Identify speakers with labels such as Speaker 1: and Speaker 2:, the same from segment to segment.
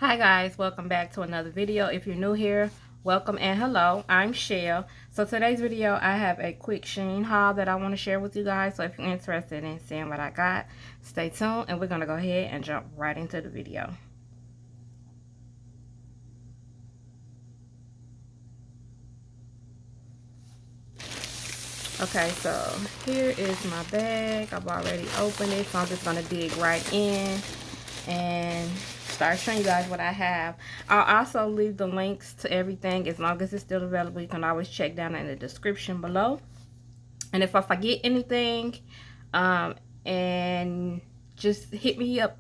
Speaker 1: Hi guys, welcome back to another video. If you're new here, welcome and hello. I'm Shell. So today's video, I have a quick Shein haul that I want to share with you guys. So if you're interested in seeing what I got, stay tuned and we're going to go ahead and jump right into the video. Okay, so here is my bag. I've already opened it, so I'm just going to dig right in and start showing you guys what I have. I'll also leave the links to everything as long as it's still available. You can always check down in the description below. And if I forget anything, and just hit me up.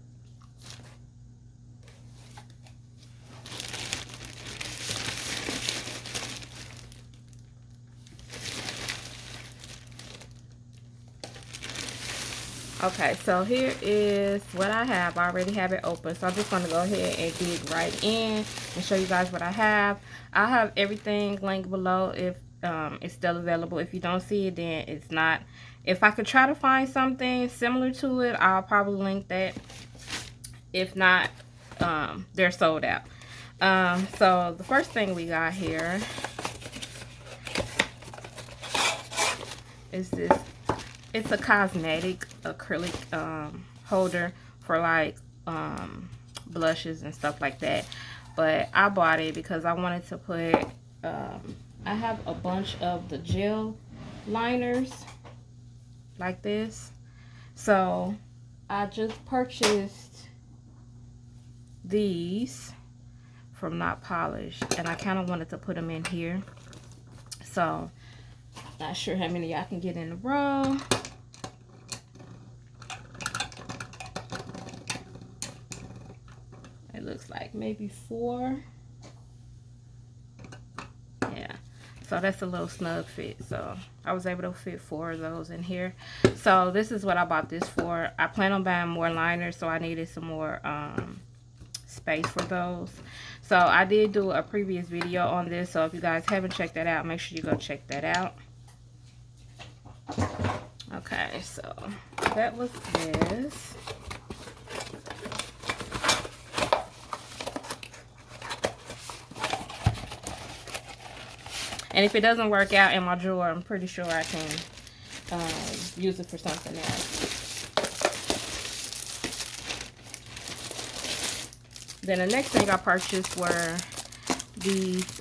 Speaker 1: Okay, so here is what I have. I already have it open, so I'm just going to go ahead and dig right in and show you guys what I have. I have everything linked below if it's still available. If you don't see it, then it's not. If I could try to find something similar to it, I'll probably link that. If not, they're sold out. So the first thing we got here is this. It's a cosmetic acrylic holder for like blushes and stuff like that. But I bought it because I wanted to put, I have a bunch of the gel liners like this. So I just purchased these from Not Polished. And I kind of wanted to put them in here. So not sure how many y'all can get in a row. It looks like maybe 4. Yeah, so that's a little snug fit. So I was able to fit 4 of those in here. So this is what I bought this for. I plan on buying more liners, so I needed some more space for those. So I did do a previous video on this, so if you guys haven't checked that out, make sure you go check that out. Okay, so that was this. And if it doesn't work out in my drawer, I'm pretty sure I can use it for something else. Then the next thing I purchased were these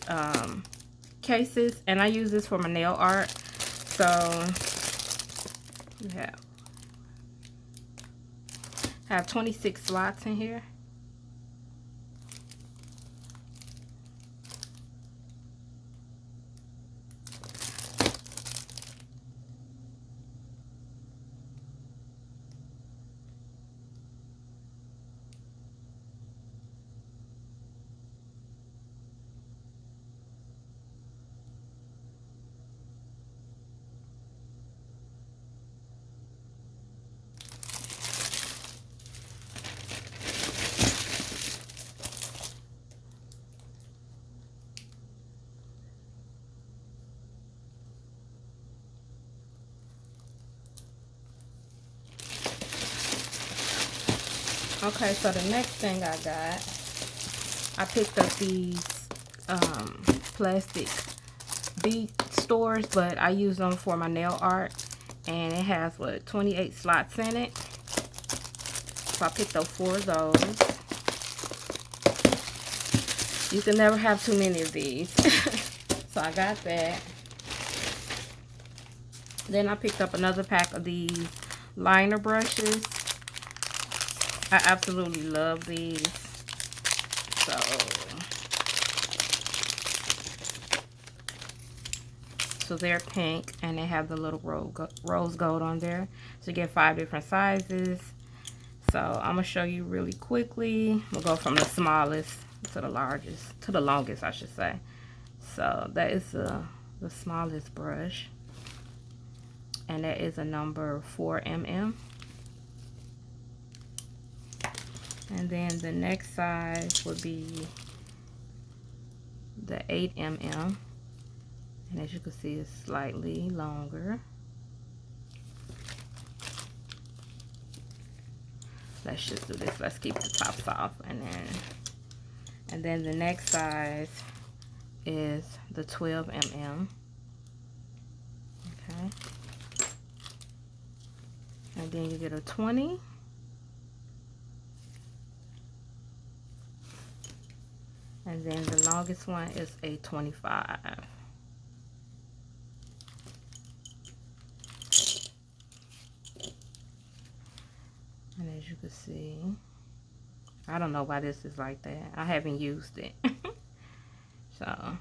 Speaker 1: cases. And I use this for my nail art. So, you have 26 slots in here. Okay, so the next thing I got, I picked up these plastic bead stores, but I use them for my nail art, and it has, what, 28 slots in it. So I picked up 4 of those. You can never have too many of these. So I got that. Then I picked up another pack of these liner brushes. I absolutely love these. So they're pink and they have the little rose gold on there. So you get 5 different sizes. So I'm gonna show you really quickly. We'll go from the smallest to the largest, to the longest I should say. So that is the smallest brush. And that is a number 4mm. And then the next size would be the 8mm. And as you can see, it's slightly longer. Let's just do this. Let's keep the tops off. And then And then the next size is the 12 mm. Okay. And then you get a 20. And then the longest one is a 25. And as you can see, I don't know why this is like that. I haven't used it. So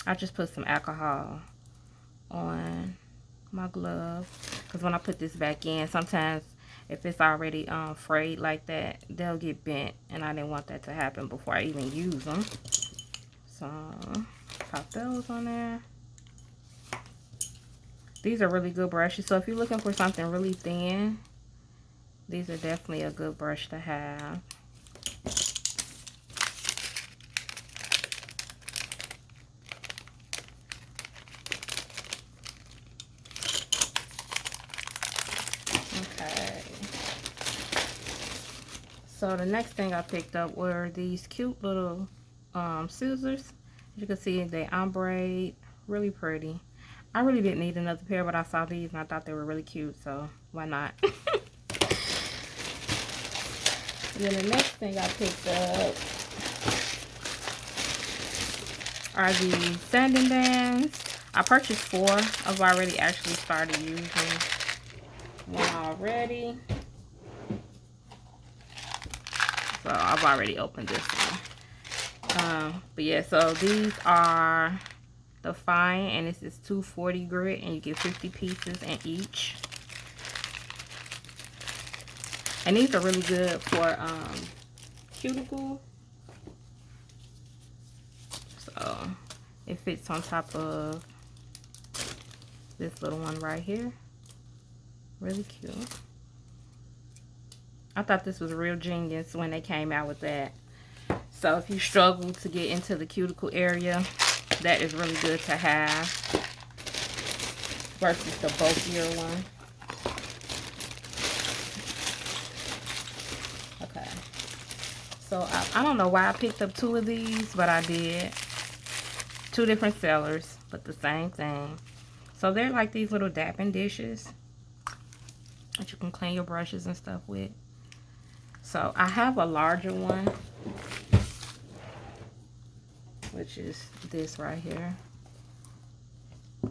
Speaker 1: I just put some alcohol on my glove, because when I put this back in, sometimes if it's already frayed like that, they'll get bent, and I didn't want that to happen before I even use them. So pop those on there. These are really good brushes, so if you're looking for something really thin, these are definitely a good brush to have. Okay. So the next thing I picked up were these cute little scissors. As you can see, they ombre, really pretty. I really didn't need another pair, but I saw these and I thought they were really cute, so why not? And then the next thing I picked up are these sanding bands. I purchased 4. I've already actually started using one already. So I've already opened this one. But yeah, so these are the fine, and this is 240 grit, and you get 50 pieces in each. And these are really good for cuticle. So it fits on top of this little one right here. Really cute. I thought this was real genius when they came out with that. So if you struggle to get into the cuticle area, that is really good to have versus the bulkier one. Okay. So I don't know why I picked up 2 of these, but I did. 2 different sellers, but the same thing. So they're like these little dapping dishes that you can clean your brushes and stuff with. So I have a larger one, which is this right here.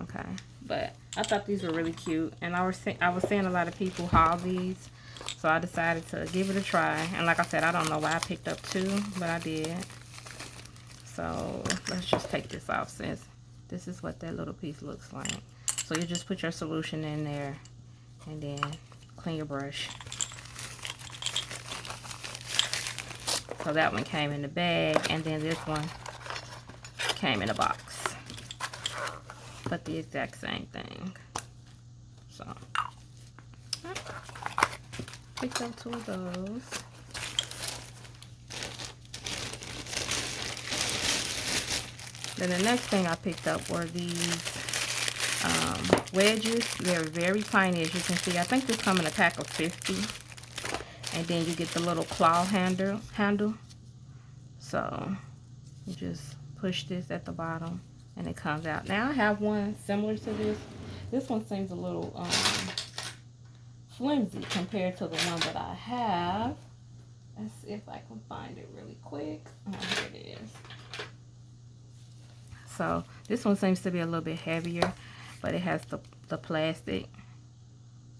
Speaker 1: Okay, but I thought these were really cute, and I was seeing a lot of people haul these, so I decided to give it a try. And like I said, I don't know why I picked up 2, but I did. So let's just take this off, since this is what that little piece looks like. So you just put your solution in there and then clean your brush. So that one came in the bag, and then this one came in a box, but the exact same thing. So picked up 2 of those. Then the next thing I picked up were these wedges. They're very tiny, as you can see. I think this come in a pack of 50. And then you get the little claw handle. So you just push this at the bottom and it comes out. Now I have one similar to this. This one seems a little flimsy compared to the one that I have. Let's see if I can find it really quick. Oh, here it is. So this one seems to be a little bit heavier, but it has the plastic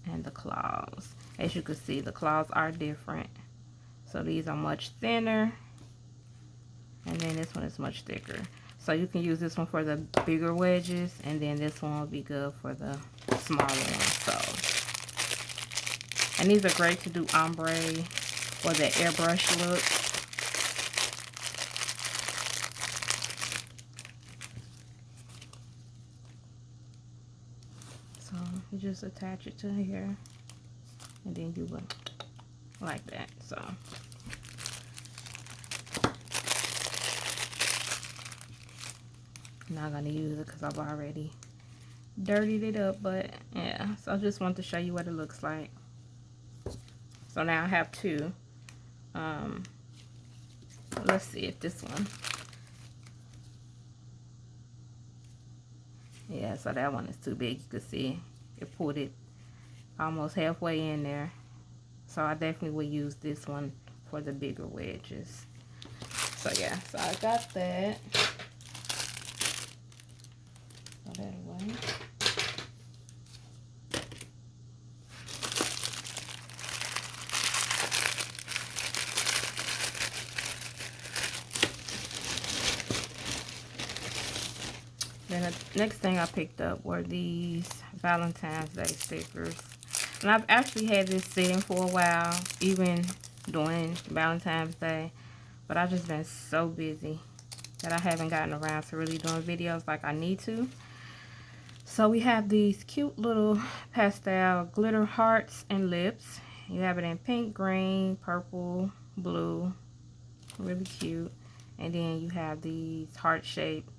Speaker 1: and the claws. As you can see, the claws are different. So these are much thinner, and then this one is much thicker. So you can use this one for the bigger wedges, and then this one will be good for the smaller ones. So, and these are great to do ombre or the airbrush look. So you just attach it to here, and then you would like that. So I'm not gonna use it because I've already dirtied it up, but yeah. So I just wanted to show you what it looks like. So now I have two. Let's see if this one. Yeah, so that one is too big. You can see it pulled it almost halfway in there. So I definitely will use this one for the bigger wedges. So yeah, so I got that. Throw that away. Then the next thing I picked up were these Valentine's Day stickers. And I've actually had this sitting for a while, even during Valentine's Day. But I've just been so busy that I haven't gotten around to really doing videos like I need to. So we have these cute little pastel glitter hearts and lips. You have it in pink, green, purple, blue. Really cute. And then you have these heart-shaped.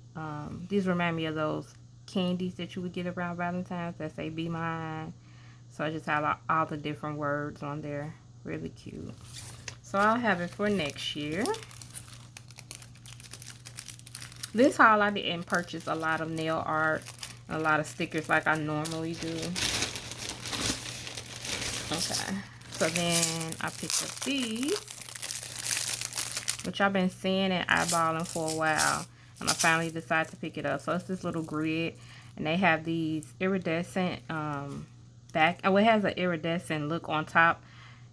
Speaker 1: These remind me of those candies that you would get around Valentine's that say "Be Mine." So I just have all the different words on there. Really cute. So I'll have it for next year. This haul I didn't purchase a lot of nail art and a lot of stickers like I normally do. Okay. So then I picked up these, which I've been seeing and eyeballing for a while. And I finally decided to pick it up. So it's this little grid. And they have these iridescent back. Oh, it has an iridescent look on top.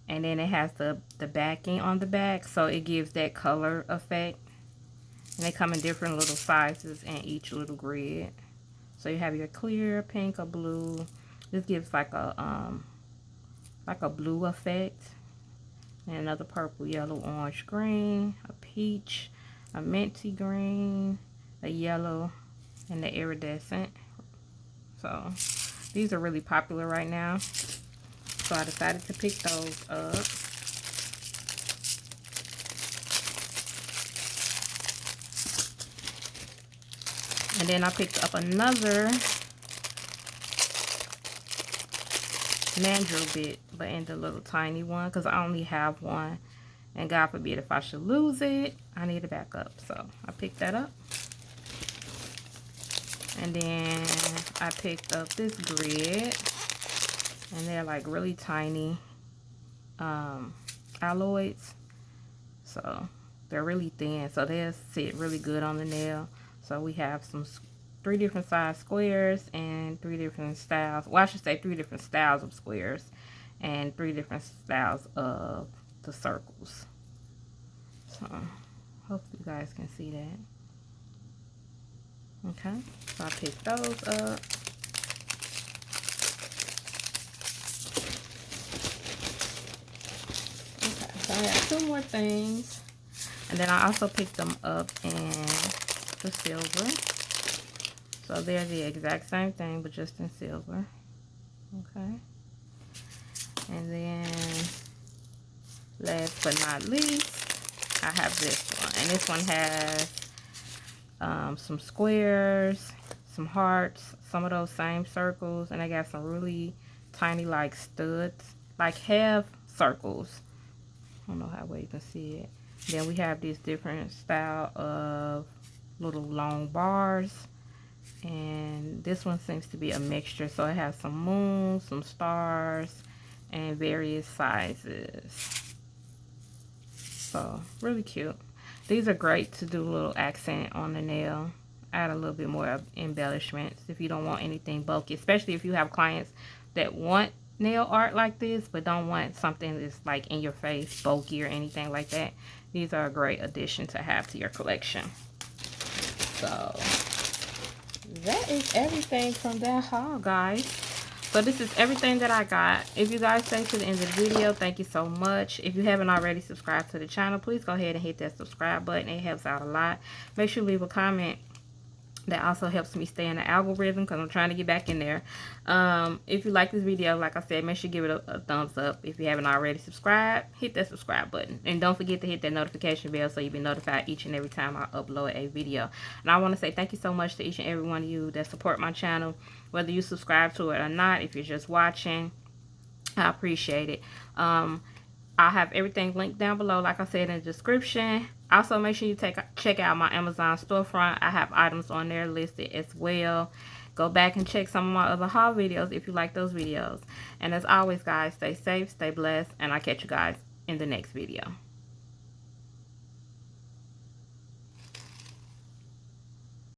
Speaker 1: And then it has the backing on the back. So it gives that color effect. And they come in different little sizes in each little grid. So you have your clear, pink, or blue. This gives like a blue effect. And another purple, yellow, orange, green, a peach, a minty green, a yellow, and the iridescent. So these are really popular right now. So I decided to pick those up. And then I picked up another mandrel bit, but in the little tiny one, because I only have one. And God forbid if I should lose it, I need a backup. So I picked that up. And then I picked up this grid. And they're like really tiny alloys. So they're really thin. So they'll sit really good on the nail. So we have 3 different size squares and 3 different styles. Well, I should say 3 different styles of squares and 3 different styles of the circles. So hopefully you guys can see that. Okay, so I picked those up. Okay, so I have 2 more things. And then I also picked them up in the silver. So they're the exact same thing, but just in silver. Okay. And then, last but not least, I have this one. And this one has some squares, some hearts, some of those same circles. And I got some really tiny, like, studs, like half circles. I don't know how well you can see it. Then we have this different style of little long bars. And this one seems to be a mixture. So it has some moons, some stars, and various sizes. So really cute. These are great to do a little accent on the nail. Add a little bit more of embellishments if you don't want anything bulky. Especially if you have clients that want nail art like this, but don't want something that's like in your face, bulky or anything like that. These are a great addition to have to your collection. So that is everything from that haul, guys. So this is everything that I got. If you guys stay to the end of the video, thank you so much. If you haven't already subscribed to the channel, please go ahead and hit that subscribe button. It helps out a lot. Make sure you leave a comment That also helps me stay in the algorithm because I'm trying to get back in there. If you like this video, like I said, make sure you give it a thumbs up. If you haven't already subscribed, hit that subscribe button. And don't forget to hit that notification bell so you'll be notified each and every time I upload a video. And I want to say thank you so much to each and every one of you that support my channel. Whether you subscribe to it or not, if you're just watching, I appreciate it. I'll have everything linked down below, like I said, in the description. Also, make sure you check out my Amazon storefront. I have items on there listed as well. Go back and check some of my other haul videos if you like those videos. And as always, guys, stay safe, stay blessed, and I'll catch you guys in the next video.